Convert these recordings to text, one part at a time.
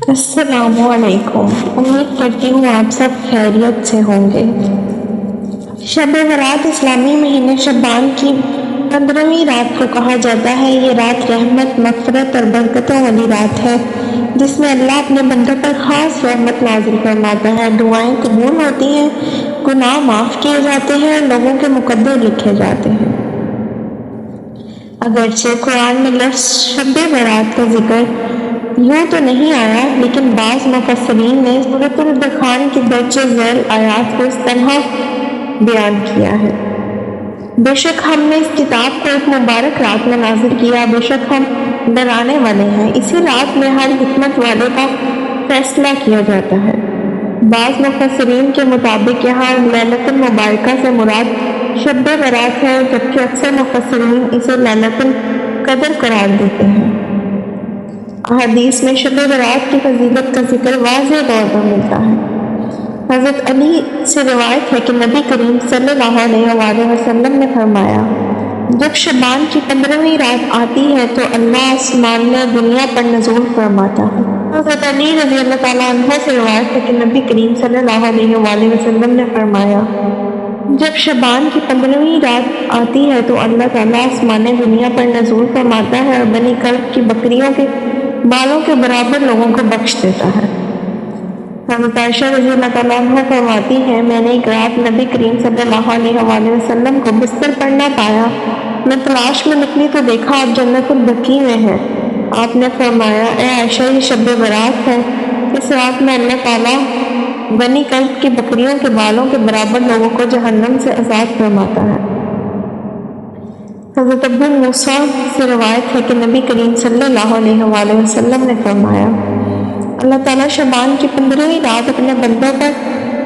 السلام علیکم۔ امید کرتی ہوں آپ سب خیریت سے ہوں گے۔ شب برات اسلامی مہینے شعبان کی 15ویں رات کو کہا جاتا ہے۔ یہ رات رحمت، مغفرت اور برکتوں والی رات ہے جس میں اللہ اپنے بندوں پر خاص رحمت نازل فرماتا ہے، دعائیں قبول ہوتی ہیں، گناہ معاف کیے جاتے ہیں اور لوگوں کے مقدر لکھے جاتے ہیں۔ اگرچہ قرآن میں لفظ شب برات کا ذکر یوں تو نہیں آیا، لیکن بعض مفسرین نے سورۃ الدخان کی درج ذیل آیات کو اس طرح بیان کیا ہے: بے شک ہم نے اس کتاب کو ایک مبارک رات میں نازل کیا، بے شک ہم ڈرانے والے ہیں۔ اسی رات میں ہر حکمت والے کا فیصلہ کیا جاتا ہے۔ بعض مفسرین کے مطابق یہاں لیلۃ المبارکہ سے مراد شب برات ہے، جبکہ اکثر مفسرین اسے لیلۃ القدر قرار دیتے ہیں۔ احادیث میں شب برات کی فضیلت کا ذکر واضح طور پر ملتا ہے۔ حضرت علی سے روایت ہے کہ نبی کریم صلی اللہ علیہ وآلہ وسلم نے فرمایا: جب شعبان کی 15ویں رات آتی ہے تو اللہ آسمان میں دنیا پر نزول فرماتا ہے۔ حضرت علی رضی اللہ تعالیٰ عنہ سے روایت ہے کہ نبی کریم صلی اللہ علیہ وآلہ وسلم نے فرمایا: جب شعبان کی 15ویں رات آتی ہے تو اللہ تعالیٰ آسمان دنیا پر نزول فرماتا ہے اور بنی کلب کی بکریوں کے بالوں کے برابر لوگوں کو بخش دیتا ہے۔ حضرت عائشہ رضی اللہ تعالیٰ عنہ فرماتی ہیں: میں نے ایک رات نبی کریم صلی اللہ علیہ وآلہ وسلم کو بستر پر نہ پایا، میں تلاش میں نکلی تو دیکھا آپ جنت البقیع میں ہیں۔ آپ نے فرمایا: اے عائشہ، یہ شب برات ہے، اس رات میں اللہ تعالیٰ بنی کلب کی بکریوں کے بالوں کے برابر لوگوں کو جہنم سے آزاد فرماتا ہے۔ حضرت ابو موسیٰ سے روایت ہے کہ نبی کریم صلی اللہ علیہ وآلہ وسلم نے فرمایا: اللہ تعالیٰ شعبان کی 15ویں رات اپنے بندوں پر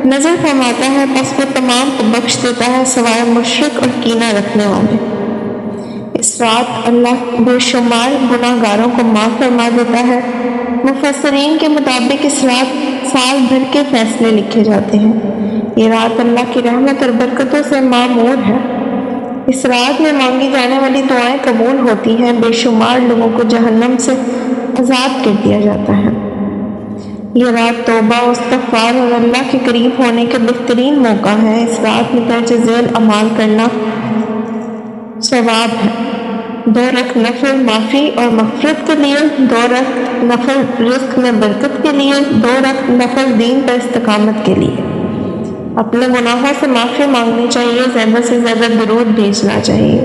نظر فرماتا ہے، پس وہ تمام کو بخش دیتا ہے سوائے مشرک اور کینہ رکھنے والے۔ اس رات اللہ بے شمار گناہ گاروں کو معاف فرما دیتا ہے۔ مفسرین کے مطابق اس رات سال بھر کے فیصلے لکھے جاتے ہیں۔ یہ رات اللہ کی رحمت اور برکتوں سے معمور ہے۔ اس رات میں مانگی جانے والی دعائیں قبول ہوتی ہیں، بے شمار لوگوں کو جہنم سے آزاد کر دیا جاتا ہے۔ یہ رات توبہ و استغفار اور اللہ کے قریب ہونے کے بہترین موقع ہے۔ اس رات میں درج ذیل اعمال کرنا ثواب ہے: 2 رکعت نفل معافی اور مغفرت کے لیے، 2 رکعت نفل رزق میں برکت کے لیے، 2 رکعت نفل دین پر استقامت کے لیے۔ اپنے گناہوں سے معافی مانگنی چاہیے، زیادہ سے زیادہ درود بھیجنا چاہیے۔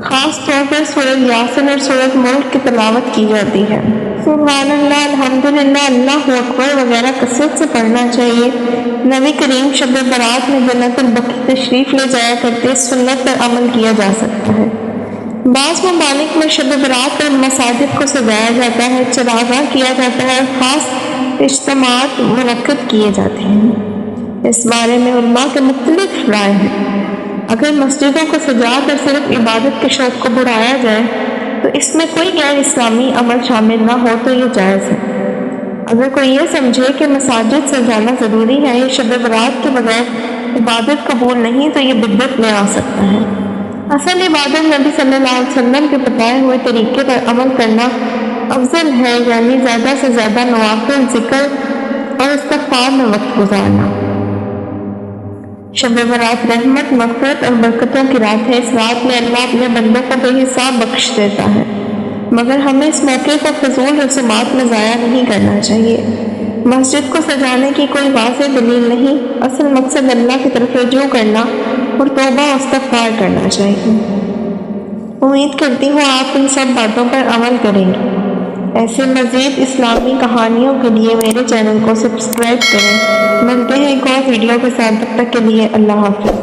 خاص طور پر سورۃ یاسین اور سورۃ ملک کی تلاوت کی جاتی ہے۔ سبحان اللہ، الحمدللہ، اللہ اکبر وغیرہ کثرت سے پڑھنا چاہیے۔ نبی کریم شب برات میں جنت البقیع تشریف لے جایا کرتے، اس سنت پر عمل کیا جا سکتا ہے۔ بعض ممالک میں شب برات پر مساجد کو سجایا جاتا ہے، چراغاں کیا جاتا ہے اور خاص اجتماعات منعقد کیے جاتے ہیں۔ اس بارے میں علماء کے مختلف رائے ہیں۔ اگر مسجدوں کو سجا کر صرف عبادت کے شوق کو بڑھایا جائے تو اس میں کوئی غیر اسلامی عمل شامل نہ ہو تو یہ جائز ہے۔ اگر کوئی یہ سمجھے کہ مساجد سجانا ضروری ہے یا شب برات کے بغیر عبادت قبول نہیں تو یہ بدعت میں آ سکتا ہے۔ اصل عبادت نبی صلی اللہ علیہ وسلم کے بتائے ہوئے طریقے پر عمل کرنا افضل ہے، یعنی زیادہ سے زیادہ نوافل، ذکر اور استغفار میں وقت گزارنا۔ شب برات رحمت، مغفرت اور برکتوں کی رات ہے۔ اس رات میں اللہ اپنے بندوں کو بے حساب بخش دیتا ہے، مگر ہمیں اس موقع کو فضول رسومات میں ضائع نہیں کرنا چاہیے۔ مسجد کو سجانے کی کوئی واضح دلیل نہیں، اصل مقصد اللہ کی طرف رجوع کرنا اور توبہ و استغفار کرنا چاہیے۔ امید کرتی ہوں آپ ان سب باتوں پر عمل کریں گے۔ ایسے مزید اسلامی کہانیوں کے لیے میرے چینل کو سبسکرائب کریں۔ ملتے ہیں ایک اور ویڈیو کے ساتھ، تب تک کے لیے اللہ حافظ۔